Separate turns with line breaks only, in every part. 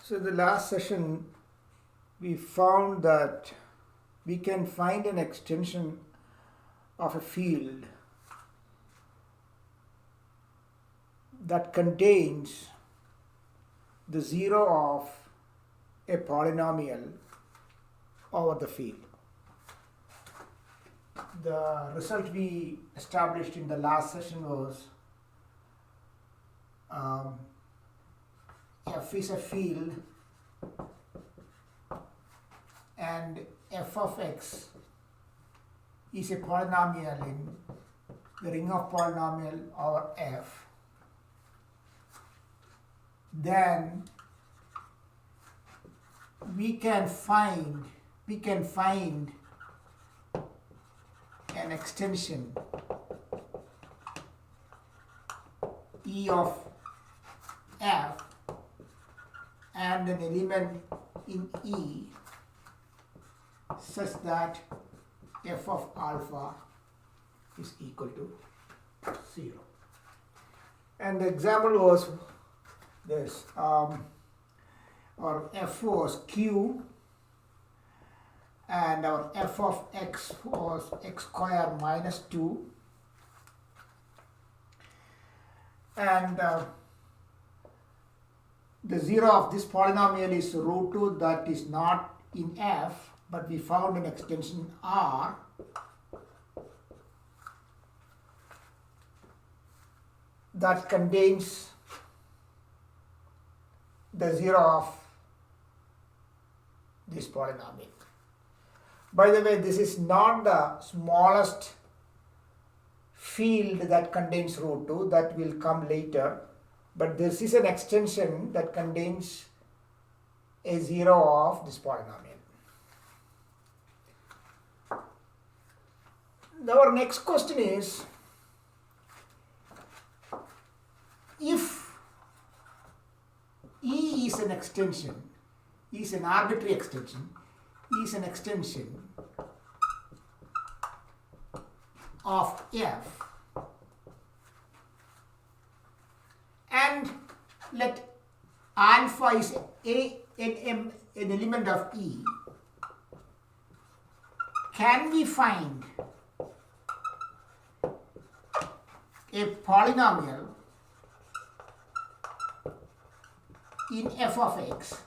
So in the last session, we found that we can find an extension of a field that contains the zero of a polynomial over the field. The result we established in the last session was f is a field and f of x is a polynomial in the ring of polynomial over f. Then we can find an extension E of f and an element in E such that f of alpha is equal to 0. And the example was this, our f was q and our f of x was x squared minus 2, and the zero of this polynomial is root 2, that is not in f, but we found an extension R that contains the zero of this polynomial. By the way, this is not the smallest field that contains root 2, that will come later, but this is an extension that contains a zero of this polynomial. Now our next question is, if E is an extension, is an arbitrary extension, is an extension of f, and let alpha is an element of E, can we find a polynomial in f of x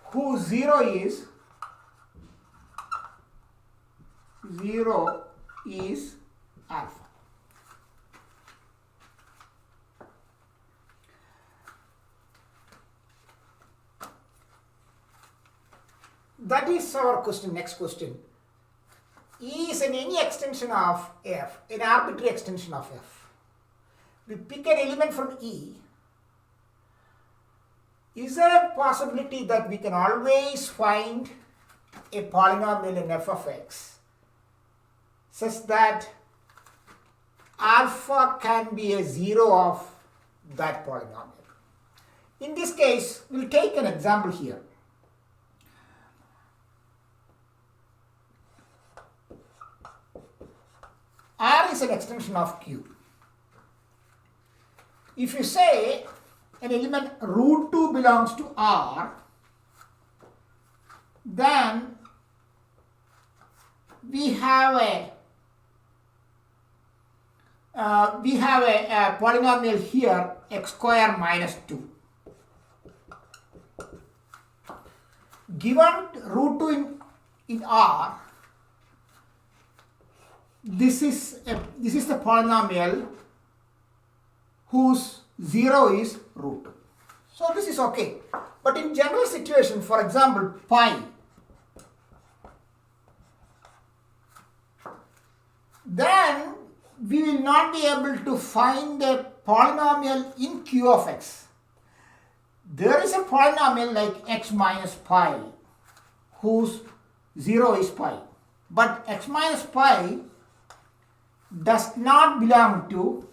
whose zero is alpha? That is our question. Next question. E is in any extension of f, an arbitrary extension of f. We pick an element from E. Is there a possibility that we can always find a polynomial in f of x such that alpha can be a zero of that polynomial? In this case, we'll take an example here. R is an extension of Q. If you say an element root 2 belongs to R, then we have a polynomial here, x squared minus 2. Given root 2 in R, this is the polynomial whose zero is root 2. So this is okay. But in general situation, for example, pi, then we will not be able to find a polynomial in q of x. There is a polynomial like x minus pi whose zero is pi. But x minus pi does not belong to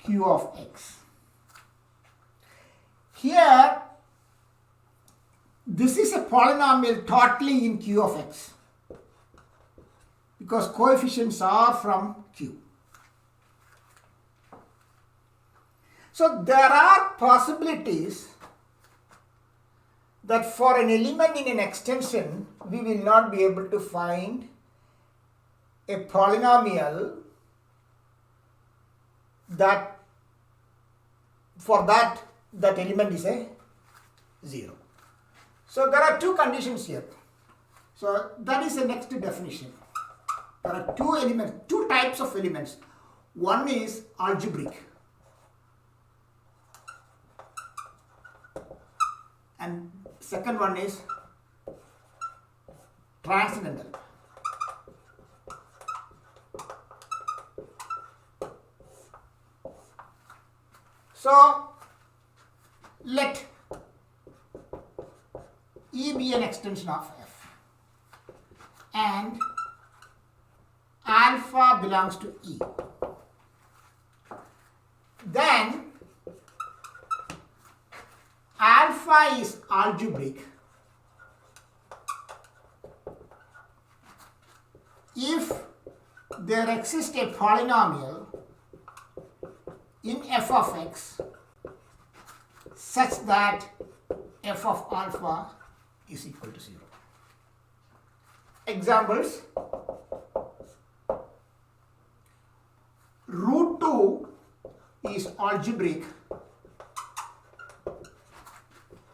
q of x. Here, this is a polynomial totally in q of x because coefficients are from q. So there are possibilities that for an element in an extension, we will not be able to find a polynomial that for that element is a 0. So there are two conditions here. So that is the next definition. There are two types of elements. One is algebraic and second one is transcendental. So let E be an extension of F and alpha belongs to E. Then alpha is algebraic if there exists a polynomial in f of x such that f of alpha is equal to 0. Examples: root 2 is algebraic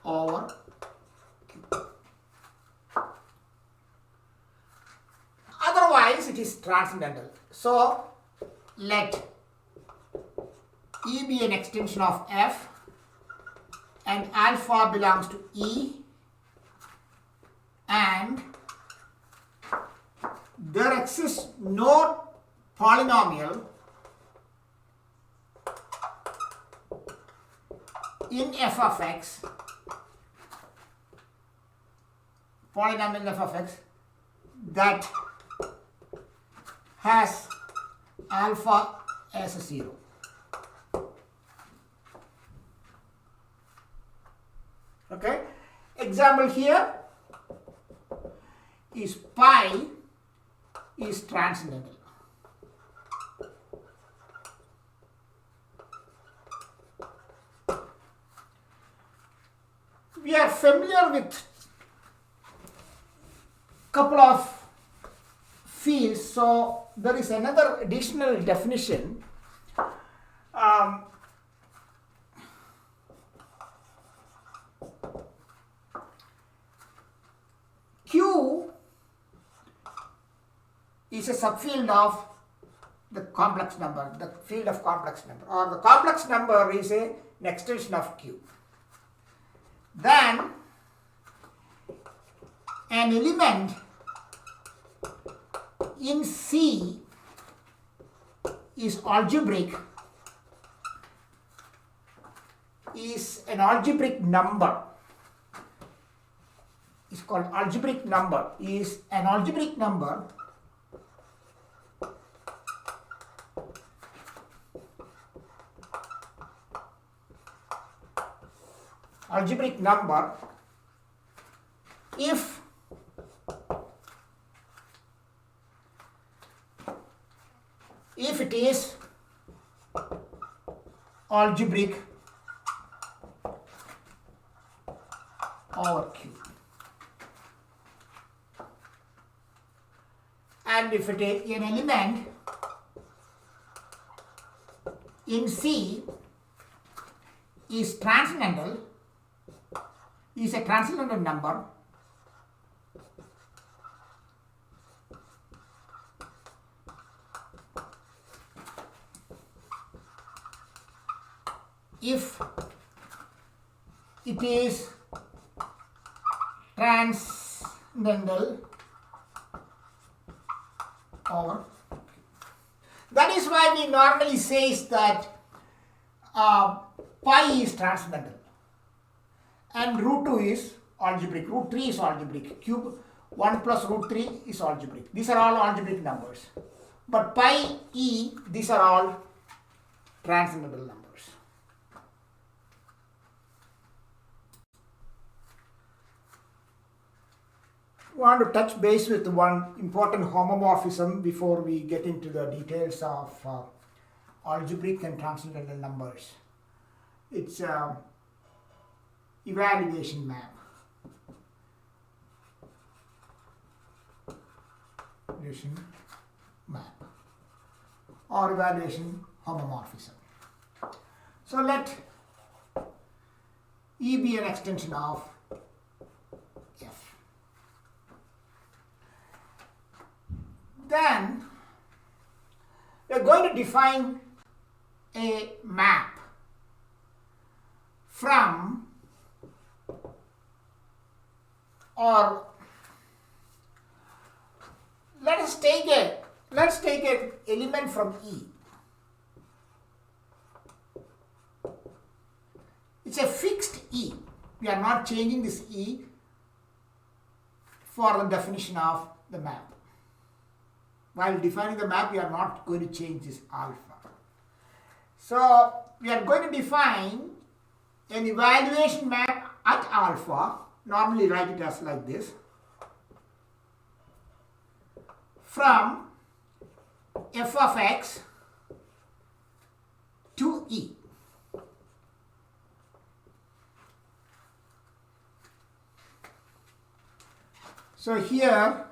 over q. Otherwise it is transcendental. So let E be an extension of F and alpha belongs to E and there exists no polynomial in f of x, polynomial f of x that has alpha as a 0. Okay, example here is pi is transcendental. We are familiar with couple of fields, so there is another additional definition. Q is a subfield of the complex number, the field of complex number, or the complex number is an extension of Q. Then an element in C is algebraic, is an algebraic number, is called algebraic number, is an algebraic number if it is algebraic over Q, and if it is an element in C is transcendental, is a transcendental number if it is transcendental over. That is why we normally say that pi is transcendental and root 2 is algebraic, root 3 is algebraic, cube 1 plus root 3 is algebraic. These are all algebraic numbers. But pi, e, these are all transcendental numbers. I want to touch base with one important homomorphism before we get into the details of algebraic and transcendental numbers. It's evaluation map. Evaluation map or evaluation homomorphism. So let E be an extension of F. Then we are going to define a map from, or let's take an element from E. It's a fixed E. We are not changing this E for the definition of the map. While defining the map, we are not going to change this alpha. So we are going to define an evaluation map at alpha. Normally write it as like this. From f of x to E. So here,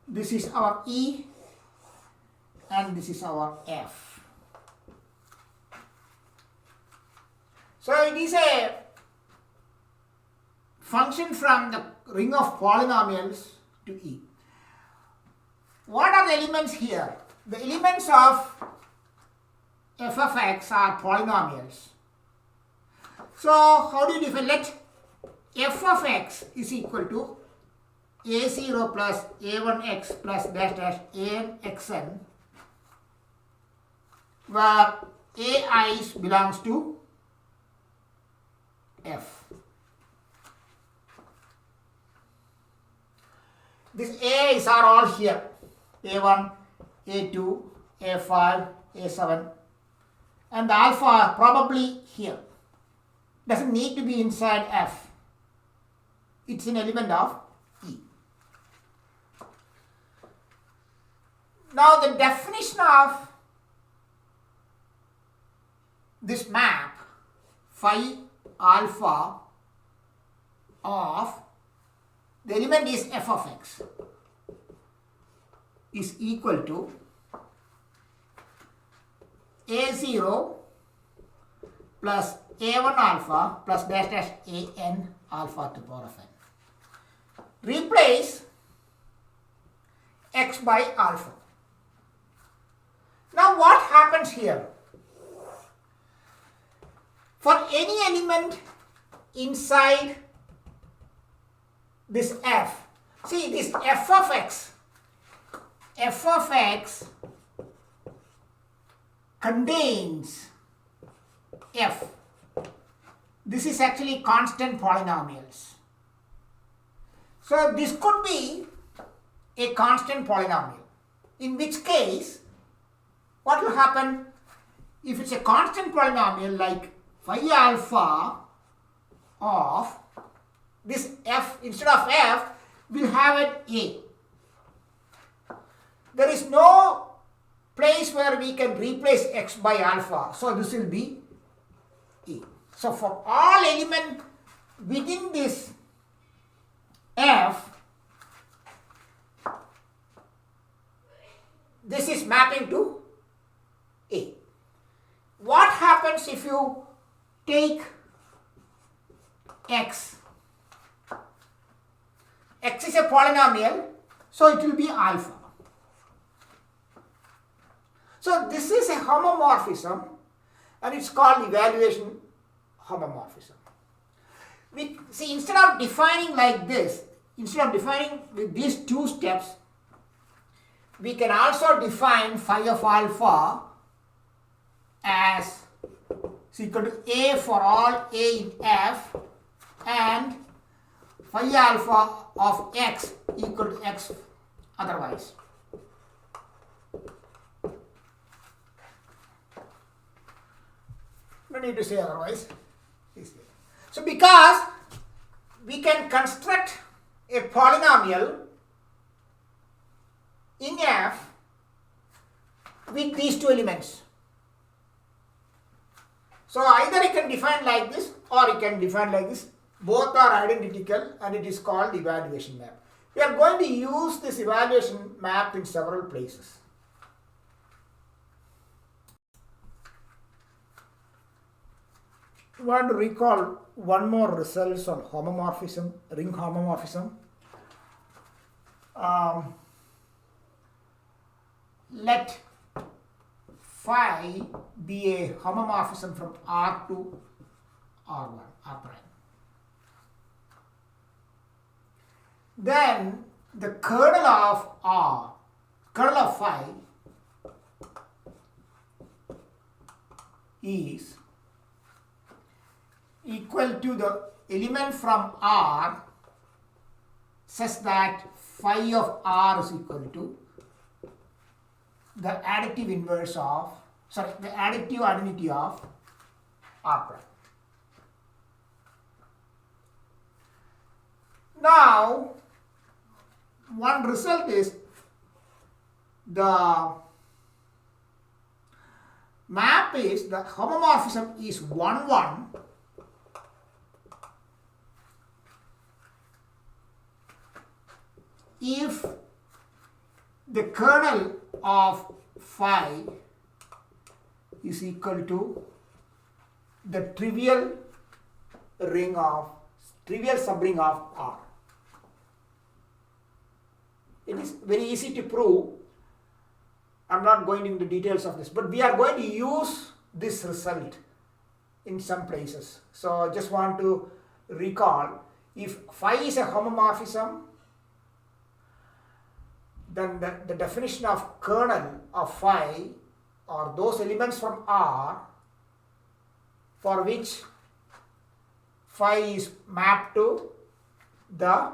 this is our E and this is our F. So it is a function from the ring of polynomials to E. What are the elements here? The elements of f of x are polynomials. So how do you define? Let f of x is equal to a0 plus a1x plus dash dash anxn, where ai belongs to f. These a's are all here. a1, a2, a5, a7, and the alpha probably here. Doesn't need to be inside f. It's an element of E. Now the definition of this map phi alpha of the element is f of x is equal to a0 plus a1 alpha plus dash dash an alpha to the power of n. Replace x by alpha. Now what happens here? For any element inside this f, see this f of x contains f. This is actually constant polynomials. So this could be a constant polynomial, in which case what will happen if it's a constant polynomial like phi alpha of this f, instead of f we'll have it a. There is no place where we can replace x by alpha, so this will be e. So for all element within this f, this is mapping to a. What happens if you take x? X is a polynomial, so it will be alpha. So this is a homomorphism and it's called evaluation homomorphism. We see, instead of defining like this, instead of defining with these two steps, we can also define phi of alpha as is equal to a for all a in f and phi alpha of x equal to x otherwise. No need to say otherwise. So because we can construct a polynomial in f with these two elements. So either you can define like this or you can define like this. Both are identical and it is called evaluation map. We are going to use this evaluation map in several places. We want to recall one more results on homomorphism, ring homomorphism. Let phi be a homomorphism from R to R1, R prime. Then the kernel of R, kernel of phi is equal to the element from R such that phi of R is equal to the additive inverse of, the additive identity of R prime. Now, one result is the map is the homomorphism is 1, 1 if the kernel of phi is equal to the trivial subring of R. It is very easy to prove. I am not going into details of this, but we are going to use this result in some places. So I just want to recall, if phi is a homomorphism, then the definition of kernel of phi are those elements from R for which phi is mapped to the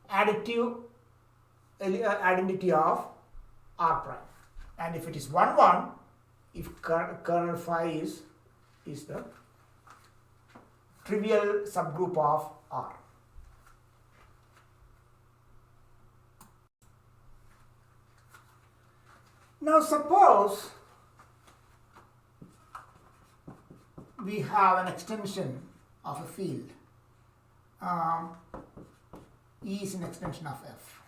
additive identity of R prime. And if it is 1, 1, if kernel phi is the trivial subgroup of R. Now suppose we have an extension of a field. E is an extension of F.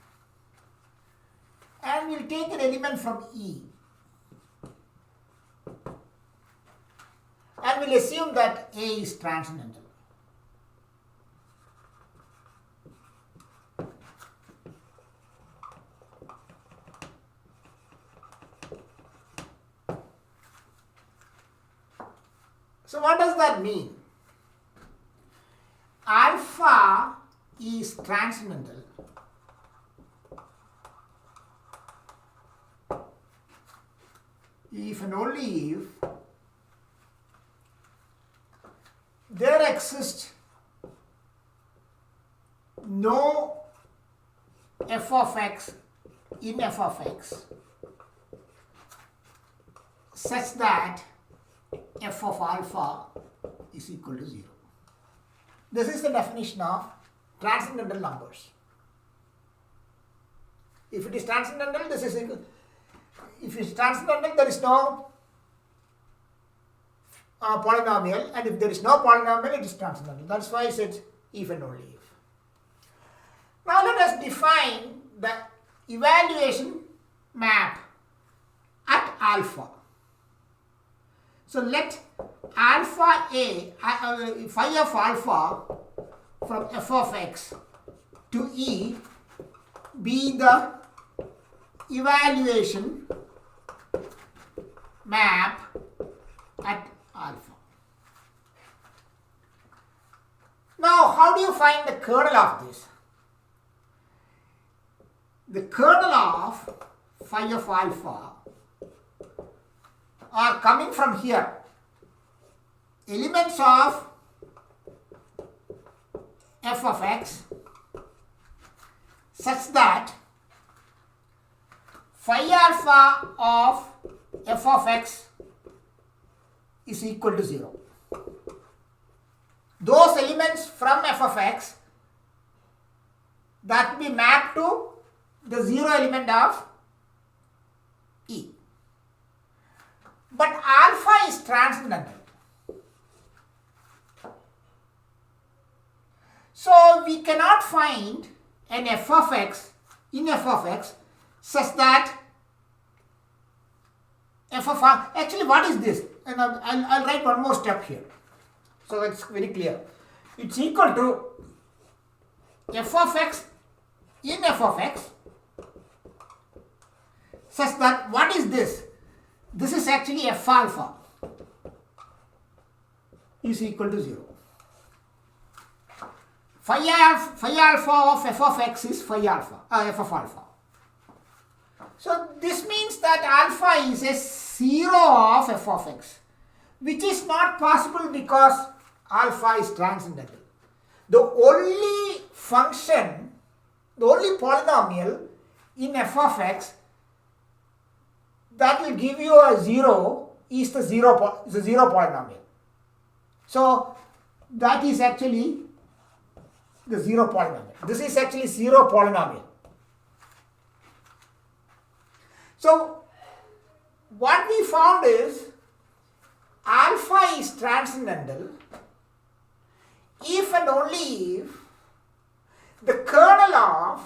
And we'll take an element from E. And we'll assume that A is transcendental. So what does that mean? Alpha is transcendental if and only if there exists no f of x in f of x such that f of alpha is equal to 0. This is the definition of transcendental numbers. If it is transcendental, this is equal. If it is transcendental, there is no polynomial, and if there is no polynomial, it is transcendental. That's why I said if and only if. Now let us define the evaluation map at alpha. So let alpha A, phi of alpha from f of x to E be the evaluation map at alpha. Now, how do you find the kernel of this? The kernel of phi of alpha are coming from here. Elements of f of x such that phi alpha of f of x is equal to 0. Those elements from f of x that will be mapped to the 0 element of E. But alpha is transcendental. So we cannot find an f of x in f of x such that f of r, actually what is this? And I'll write one more step here. So that's very clear. It's equal to f of x in f of x such that what is this? This is actually f alpha is equal to 0. Phi alpha of f of x is phi alpha, f of alpha. So this means that alpha is a 0 of f of x, which is not possible because alpha is transcendental. The only function, the only polynomial in f of x that will give you a 0 is the zero polynomial. So that is actually the 0 polynomial. This is actually 0 polynomial. So what we found is alpha is transcendental if and only if the kernel of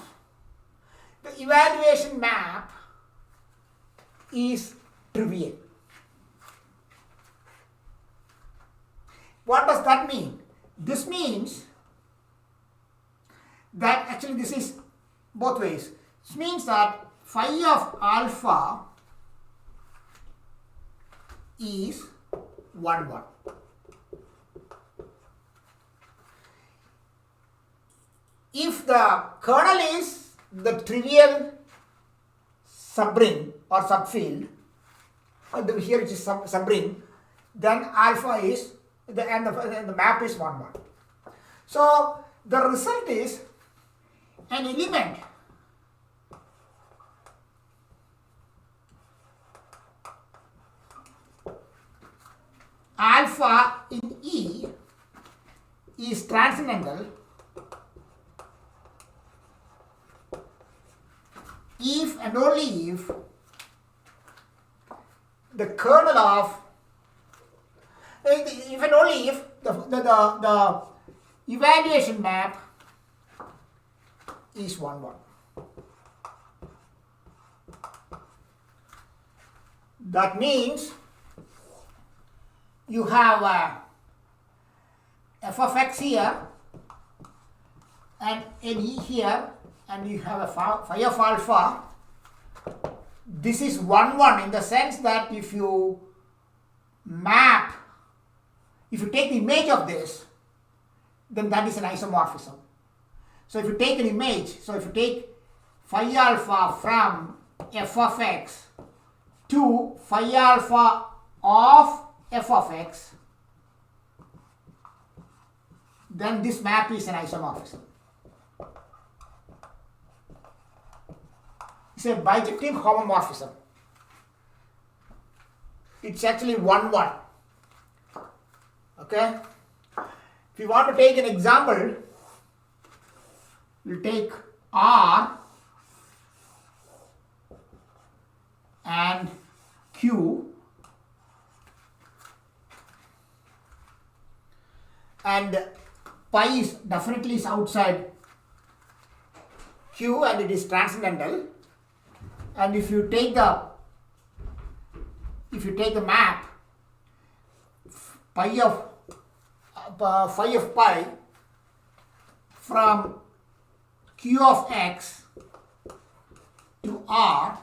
the evaluation map is trivial. What does that mean? This means that actually this is both ways. This means that phi of alpha is 1, 1. If the kernel is the trivial subring or subfield, here it is subring, then alpha is and the map is 1, 1. So the result is an element alpha in E is transcendental if and only if the kernel of, if and only if the evaluation map is 1, 1. That means you have f of x here and an E here, and you have a phi of alpha. This is 1, 1 in the sense that if you map, if you take the image of this, then that is an isomorphism. So if you take an image, so if you take phi alpha from f of x to phi alpha of f of x, then this map is an isomorphism. It's a bijective homomorphism. It's actually 1, 1. Okay? If you want to take an example, we'll take R and Q, and pi is definitely outside Q and it is transcendental. And if you take the map phi of pi from Q of x to R,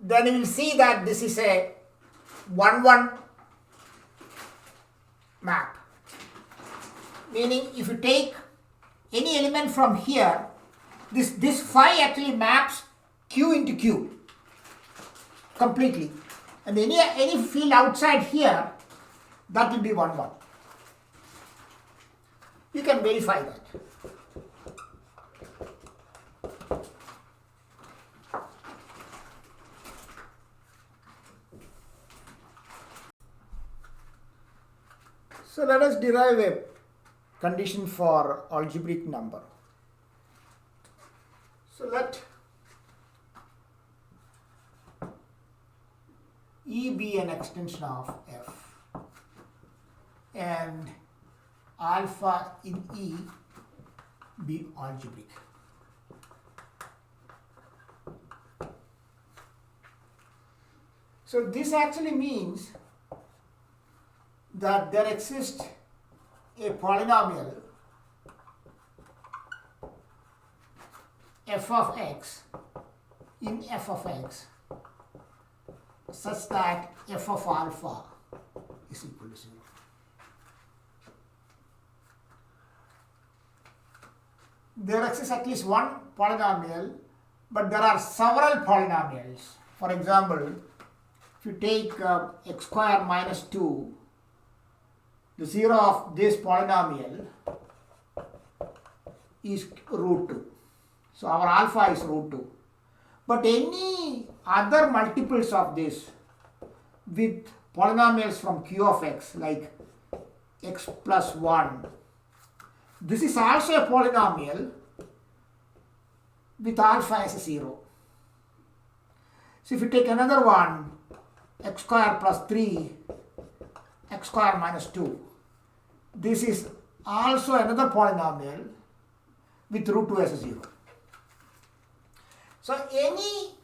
then you will see that this is a 1, 1 map. Meaning if you take any element from here, this phi actually maps Q into Q completely. And any field outside here, that will be 1, 1. You can verify that. So let us derive a condition for algebraic number. So let E be an extension of F and alpha in E be algebraic. So this actually means that there exists a polynomial f of x in f of x such that f of alpha is equal to 0. There exists at least one polynomial, but there are several polynomials. For example, if you take x square minus 2, the 0 of this polynomial is root 2. So our alpha is root 2. But any other multiples of this with polynomials from Q of x, like x plus 1, this is also a polynomial with alpha as a 0. So if you take another one, x square plus 3, x square minus 2, this is also another polynomial with root 2 as a 0. So any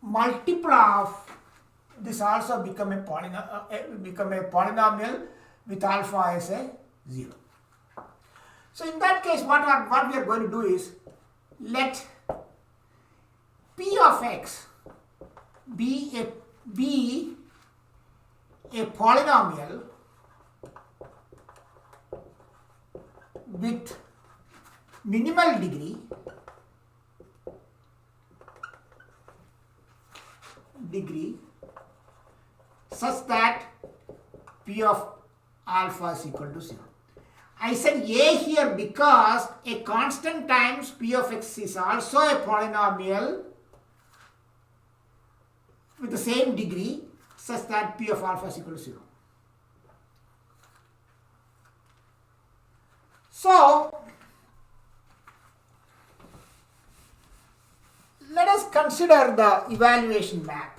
multiple of this also become a polynomial with alpha as a 0. So in that case, what we are going to do is let P of x be a polynomial with minimal degree such that P of alpha is equal to 0. I said A here because a constant times P of x is also a polynomial with the same degree such that P of alpha is equal to 0. So let us consider the evaluation map.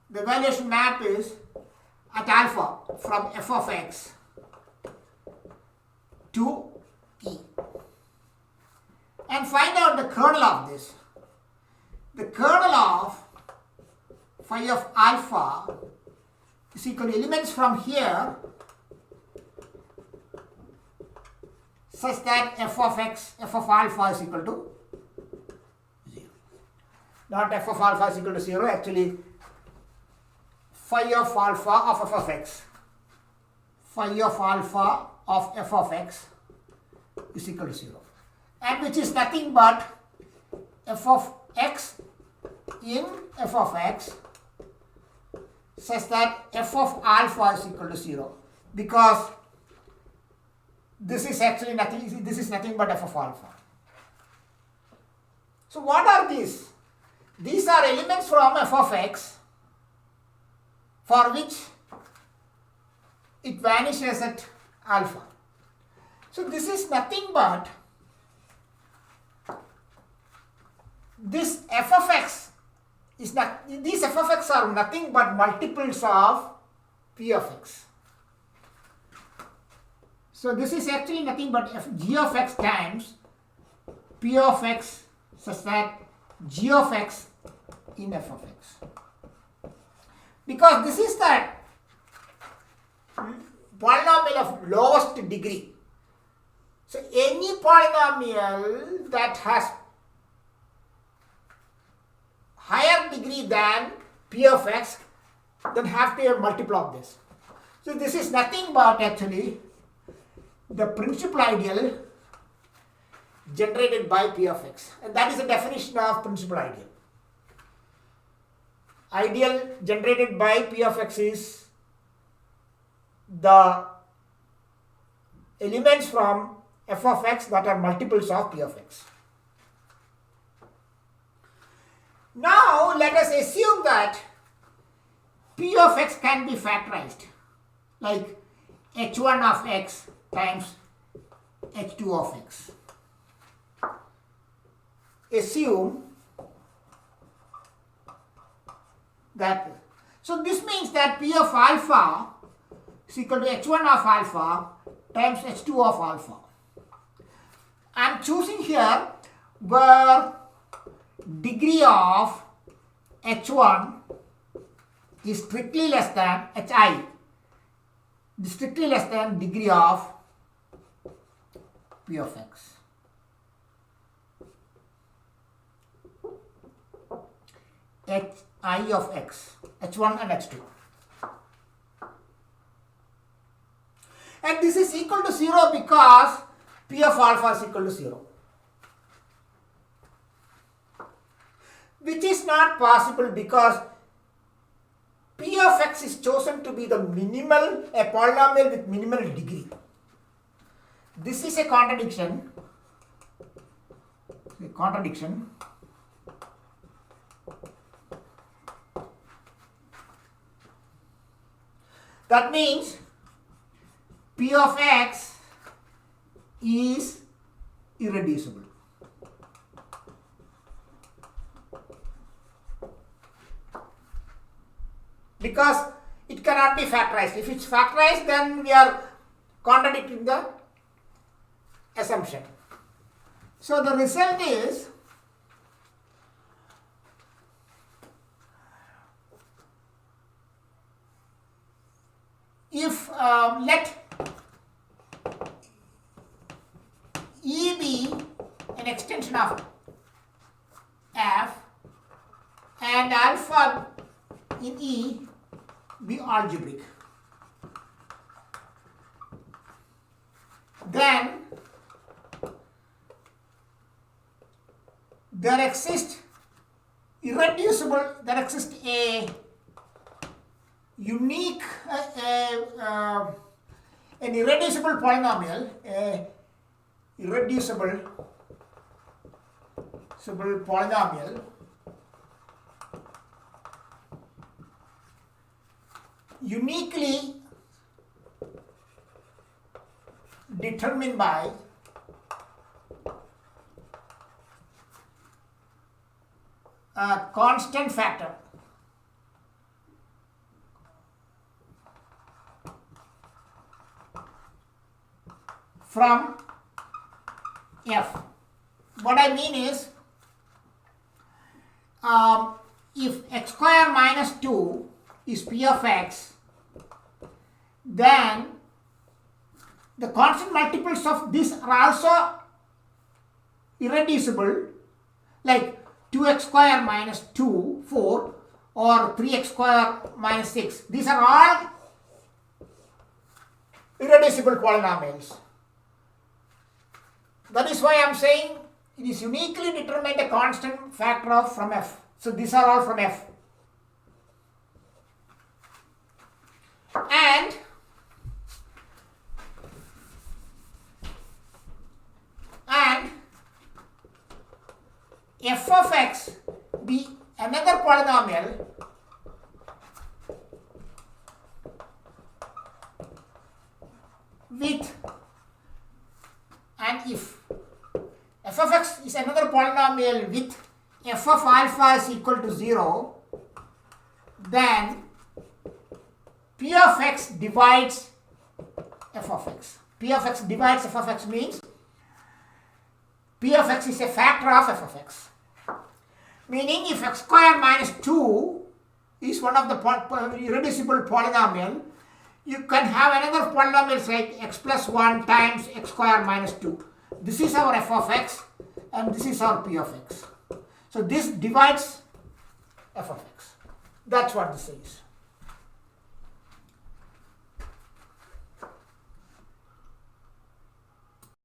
The evaluation map is at alpha from f of x to E. And find out the kernel of this. The kernel of phi of alpha is equal to elements from here such that f of alpha is equal to 0. Not f of alpha is equal to 0, actually phi of alpha of f of x. Phi of alpha of f of x is equal to 0. And which is nothing but f of x in f of x such that f of alpha is equal to 0, because this is actually nothing, this is nothing but f of alpha. So what are these? These are elements from f of x for which it vanishes at alpha. So this is nothing but this f of x is not, these f of x are nothing but multiples of p of x. So this is actually nothing but g of x times p of x such that g of x in f of x. Because this is the polynomial of lowest degree. So any polynomial that has higher degree than p of x then have to have multiple of this. So this is nothing but actually the principal ideal generated by p of x, and that is the definition of principal ideal. Ideal generated by p of x is the elements from f of x that are multiples of p of x. Now let us assume that p of x can be factorized, like h1 of x times h2 of x. Assume That. So this means that P of alpha is equal to h1 of alpha times h2 of alpha. I am choosing here where degree of h1 is strictly less than hi, strictly less than degree of P of x. Hi of x, h1 and h2. And this is equal to 0 because P of alpha is equal to 0. Which is not possible because P of x is chosen to be the minimal, a polynomial with minimal degree. This is a contradiction. That means P of x is irreducible. Because it cannot be factorized. If it's factorized, then we are contradicting the assumption. So the result is if let E be an extension of f and alpha in E be algebraic, then there exists a unique an irreducible polynomial, polynomial uniquely determined by a constant factor from f. What I mean is, if x square minus 2 is P of x, then the constant multiples of this are also irreducible, like 2x square minus 2, 4, or 3x square minus 6. These are all irreducible polynomials. That is why I am saying it is uniquely determined a constant factor of from f. So these are all from f. And f of x be another polynomial with, and if f of x is another polynomial with f of alpha is equal to 0, then P of x divides f of x. P of x divides f of x means P of x is a factor of f of x. Meaning if x square minus 2 is one of the irreducible polynomial, you can have another polynomial like x plus 1 times x square minus 2. This is our f of x and this is our P of x. So this divides f of x. That's what this is.